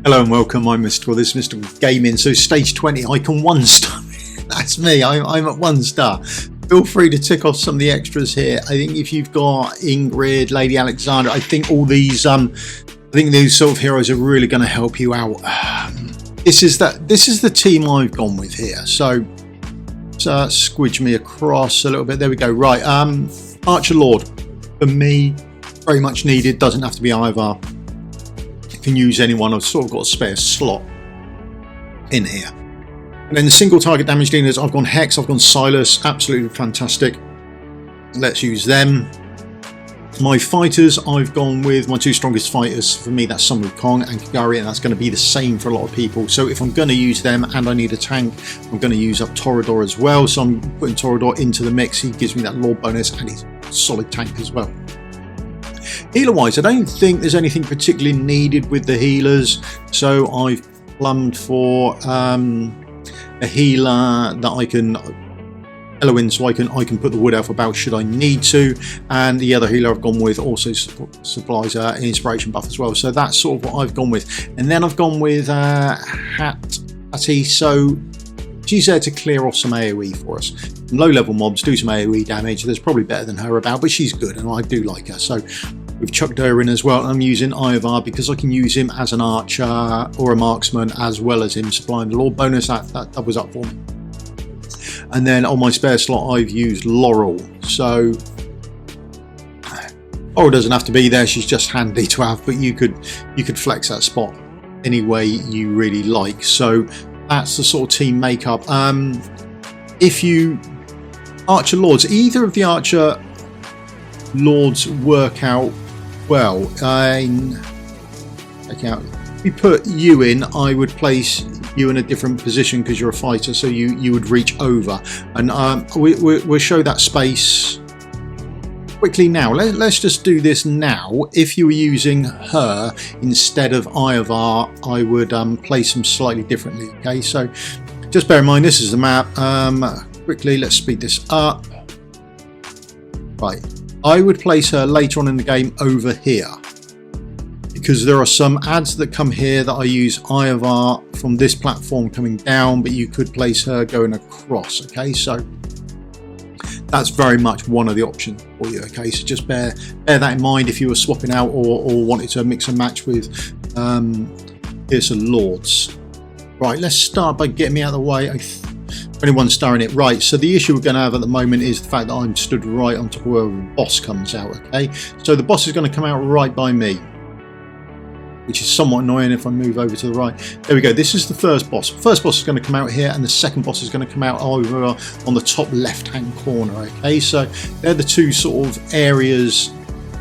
Hello and welcome, I'm Mr. This is Mr. Gaming. So stage 20, icon 1 star. That's me, I'm at 1 star. Feel free to tick off some of the extras here. I think if you've got Ingrid, Lady Alexandra, I think all these these sort of heroes are really going to help you out. This is the team I've gone with here. So squidge me across a little bit. There we go. Right, Archer Lord for me, very much needed. Doesn't have to be either. Can use anyone. I've sort of got a spare slot in here. And then the single target damage dealers, I've gone Hex, I've gone Silas, absolutely fantastic. Let's use them. My fighters, I've gone with my two strongest fighters. For me, that's Sun Wukong and Kagari, and that's going to be the same for a lot of people. So if I'm going to use them and I need a tank, I'm going to use up Torador as well. So I'm putting Torador into the mix. He gives me that lore bonus and he's a solid tank as well. Healer wise, I don't think there's anything particularly needed with the healers, so I've plumbed for a healer that I can Eloin, so I can put the wood elf about should I need to, and the other healer I've gone with also supplies an inspiration buff as well. So that's sort of what I've gone with. And then I've gone with Hattie, so she's there to clear off some AoE for us. Low level mobs do some AoE damage. There's probably better than her about, but she's good and I do like her. So we've chucked her in as well. I'm using Ivar because I can use him as an archer or a marksman, as well as him supplying the lore bonus. That was up for me. And then on my spare slot I've used Laurel. So Laurel doesn't have to be there, she's just handy to have, but you could flex that spot any way you really like. So that's the sort of team makeup. If you Archer Lords, either of the Archer Lords work out well. If we put you in, I would place you in a different position because you're a fighter, so you would reach over, and we'll show that space quickly now. Let's just do this now. If you were using her instead of Ivar, I would place them slightly differently. Okay, so just bear in mind this is the map. Quickly, let's speed this up. Right, I would place her later on in the game over here, because there are some ads that come here that I use Ivar from this platform coming down, but you could place her going across. Okay, so that's very much one of the options for you. Okay, so just bear that in mind if you were swapping out or wanted to mix and match with here's some Lords. Right, let's start by getting me out of the way. Only 1 star in it. Right, so the issue we're going to have at the moment is the fact that I'm stood right on top of where the boss comes out. Okay, so the boss is going to come out right by me, which is somewhat annoying if I move over to the right. There we go, this is the first boss. First boss is going to come out here, and the second boss is going to come out over on the top left hand corner. Okay, so they're the two sort of areas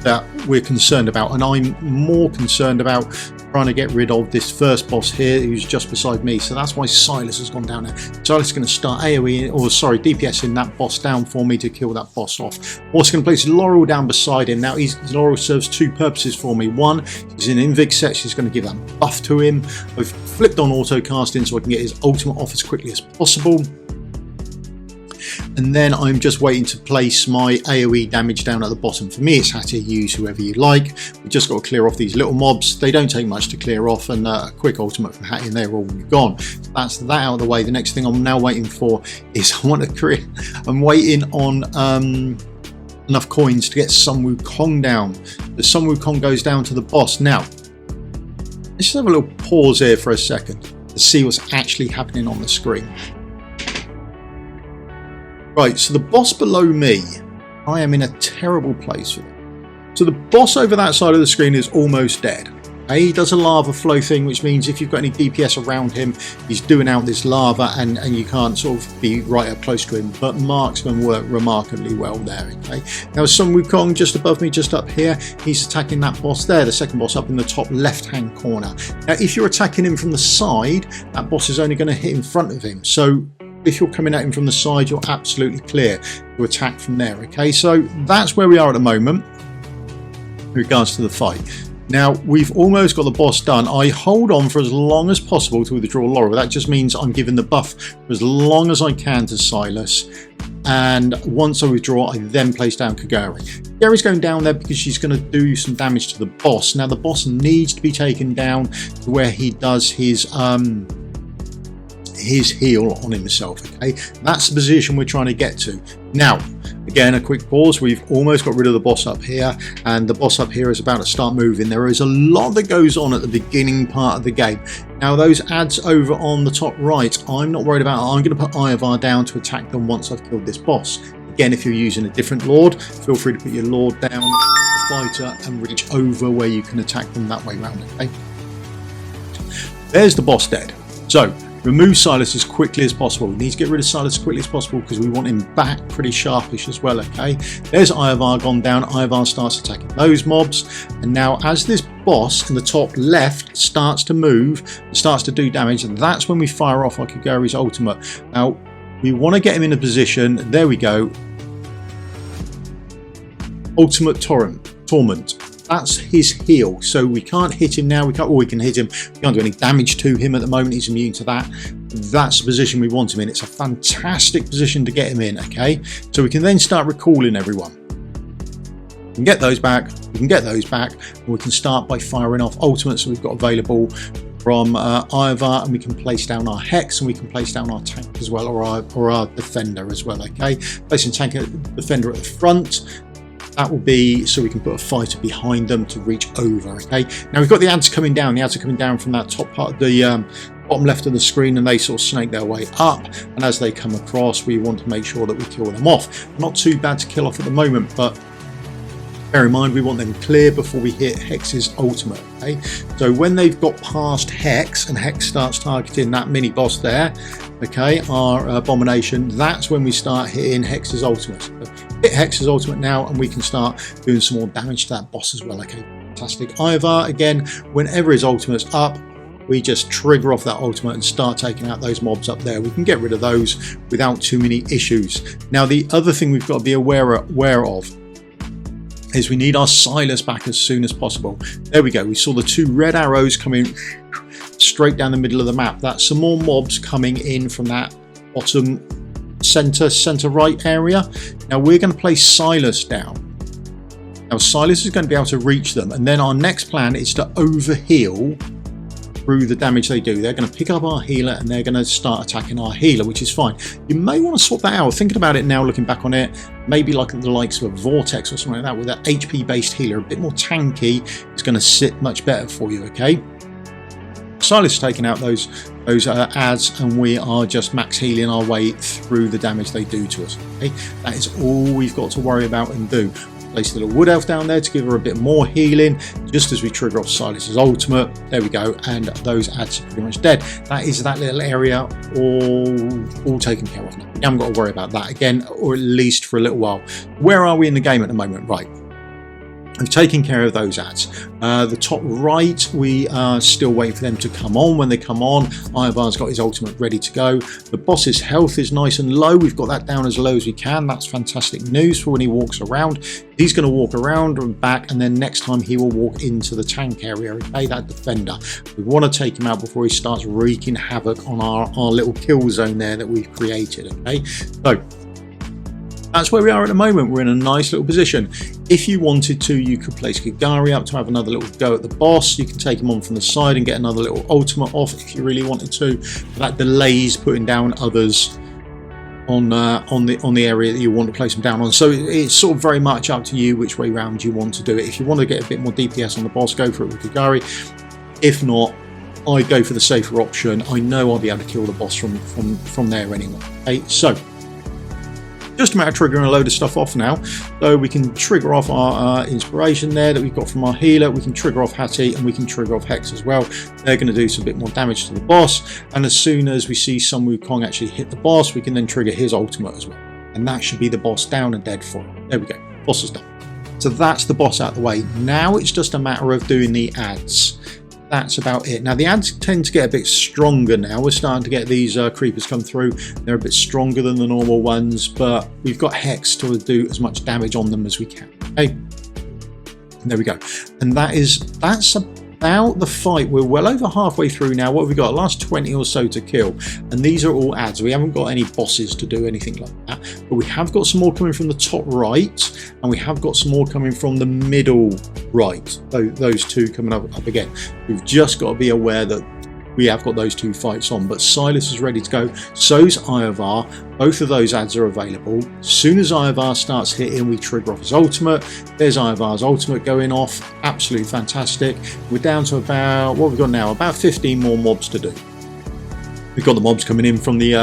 that we're concerned about, and I'm more concerned about trying to get rid of this first boss here who's just beside me. So that's why Silas has gone down there. Silas is going to start AoE, or sorry, DPS in that boss down for me to kill that boss off. Also going to place Laurel down beside him. Now Laurel serves 2 purposes for me. One, he's in Invig set, she's going to give that buff to him. I've flipped on auto casting so I can get his ultimate off as quickly as possible. And then I'm just waiting to place my AoE damage down at the bottom. For me it's Hattie, use whoever you like. We've just got to clear off these little mobs. They don't take much to clear off, and a quick ultimate from Hattie and they're all gone. So that's that out of the way. The next thing I'm now waiting for is I'm waiting on enough coins to get Sun Wukong down. The Sun Wukong goes down to the boss. Now let's just have a little pause here for a second to see what's actually happening on the screen. Right, so the boss below me, I am in a terrible place for them. So the boss over that side of the screen is almost dead. Okay, he does a lava flow thing, which means if you've got any DPS around him, he's doing out this lava, and you can't sort of be right up close to him. But marksmen work remarkably well there. Okay, now Sun Wukong just above me, just up here, he's attacking that boss there, the second boss up in the top left hand corner. Now if you're attacking him from the side, that boss is only going to hit in front of him. So if you're coming at him from the side, you're absolutely clear to attack from there. Okay, so that's where we are at the moment in regards to the fight. Now we've almost got the boss done. I hold on for as long as possible to withdraw Laurel. That just means I'm giving the buff for as long as I can to Silas, and once I withdraw, I then place down Kagari. Kagari's going down there because she's going to do some damage to the boss. Now the boss needs to be taken down to where he does his heal on himself. Okay, that's the position we're trying to get to. Now again, a quick pause. We've almost got rid of the boss up here, and the boss up here is about to start moving. There is a lot that goes on at the beginning part of the game. Now those ads over on the top right, I'm not worried about. I'm going to put Ivar down to attack them once I've killed this boss. Again, if you're using a different lord, feel free to put your lord down, the fighter, and reach over where you can attack them that way round. Okay, there's the boss dead. So remove Silas as quickly as possible. We need to get rid of Silas as quickly as possible because we want him back pretty sharpish as well. Okay, there's Ivar gone down. Ivar starts attacking those mobs, and now as this boss in the top left starts to move, starts to do damage, and that's when we fire off our Kagari's ultimate. Now we want to get him in a position. There we go. Ultimate Torment. That's his heal, so we can't hit him now. We can hit him. We can't do any damage to him at the moment. He's immune to that. That's the position we want him in. It's a fantastic position to get him in. Okay, so we can then start recalling everyone. We can get those back. We can get those back, and we can start by firing off ultimates that we've got available from Ivar, and we can place down our Hex, and we can place down our tank as well, or our defender as well. Okay, placing tank and defender at the front. That will be so we can put a fighter behind them to reach over. Okay, now we've got the ads coming down. The ads are coming down from that top part of the bottom left of the screen, and they sort of snake their way up, and as they come across, we want to make sure that we kill them off. Not too bad to kill off at the moment, but bear in mind we want them clear before we hit Hex's ultimate. Okay, so when they've got past Hex and Hex starts targeting that mini boss there, okay, our abomination, that's when we start hitting Hex's ultimate. So hit Hex's ultimate now, and we can start doing some more damage to that boss as well. Okay, fantastic. Ivar, again, whenever his ultimate's up, we just trigger off that ultimate and start taking out those mobs up there. We can get rid of those without too many issues. Now the other thing we've got to be aware of is we need our Silas back as soon as possible. There we go. We saw the two red arrows coming straight down the middle of the map. That's some more mobs coming in from that bottom center right area. Now we're going to place Silas down. Now Silas is going to be able to reach them, and then our next plan is to overheal through the damage they do. They're going to pick up our healer, and they're going to start attacking our healer, which is fine. You may want to swap that out. Thinking about it now, looking back on it, maybe like the likes of a Vortex or something like that, with an HP based healer, a bit more tanky. It's going to sit much better for you. Okay, Silas is taking out those ads, and we are just max healing our way through the damage they do to us. Okay, that is all we've got to worry about and do. Place the little wood elf down there to give her a bit more healing just as we trigger off Silas's ultimate. There we go, and those ads are pretty much dead. That is that little area all taken care of now. We haven't got to worry about that again, or at least for a little while. Where are we in the game at the moment? Right, I've taken care of those ads. The top right, we are still waiting for them to come on. When they come on, Ivar's got his ultimate ready to go. The boss's health is nice and low. We've got that down as low as we can. That's fantastic news for when he walks around. He's going to walk around and back, and then next time he will walk into the tank area. Okay, that defender. We want to take him out before he starts wreaking havoc on our little kill zone there that we've created. Okay, so that's where we are at the moment. We're in a nice little position. If you wanted to, you could place Kagari up to have another little go at the boss. You can take him on from the side and get another little ultimate off if you really wanted to. But that delays putting down others on the area that you want to place them down on. So it's sort of very much up to you which way round you want to do it. If you want to get a bit more DPS on the boss, go for it with Kagari. If not, I go for the safer option. I know I'll be able to kill the boss from there anyway. Okay, so just a matter of triggering a load of stuff off now. So we can trigger off our inspiration there that we've got from our healer. We can trigger off Hattie, and we can trigger off Hex as well. They're going to do some bit more damage to the boss. And as soon as we see Sun Wukong actually hit the boss, we can then trigger his ultimate as well. And that should be the boss down and dead for him. There we go. Boss is done. So that's the boss out of the way. Now it's just a matter of doing the ads. That's about it. Now the ads tend to get a bit stronger now. We're starting to get these creepers come through. They're a bit stronger than the normal ones, but we've got Hex to do as much damage on them as we can. Okay, there we go. And that's about the fight. We're well over halfway through now. What have we got? Last 20 or so to kill, and these are all ads. We haven't got any bosses to do anything like that, but we have got some more coming from the top right, and we have got some more coming from the middle right. So those two coming up again. We've just got to be aware that we have got those two fights on, but Silas is ready to go. So's Ivar. Both of those ads are available. As soon as Ivar starts hitting, we trigger off his ultimate. There's Ivar's ultimate going off. Absolutely fantastic. We're down to about, what have we got now? About 15 more mobs to do. We've got the mobs coming in from the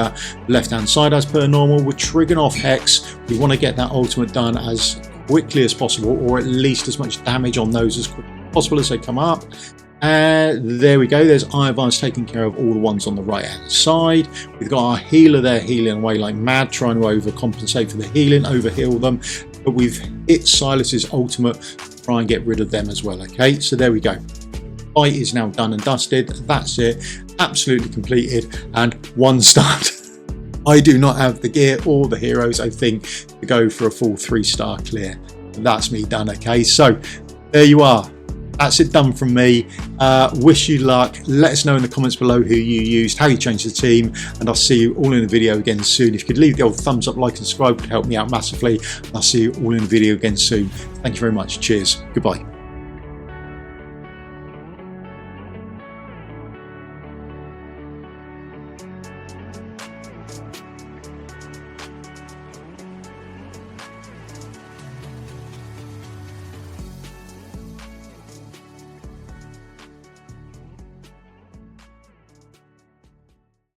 left hand side as per normal. We're triggering off Hex. We want to get that ultimate done as quickly as possible, or at least as much damage on those as quickly as possible as they come up. There we go. There's Ivar's taking care of all the ones on the right hand side. We've got our healer there healing away like mad, trying to overcompensate for the healing, overheal them. But we've hit Silas's ultimate to try and get rid of them as well. Okay, so there we go. Fight is now done and dusted. That's it. Absolutely completed and 1 star. I do not have the gear or the heroes, I think, to go for a full 3-star clear. That's me done. Okay, so there you are. That's it done from me. Wish you luck. Let us know in the comments below who you used, how you changed the team, and I'll see you all in the video again soon. If you could leave the old thumbs up, like and subscribe, it would help me out massively. I'll see you all in the video again soon. Thank you very much. Cheers. Goodbye.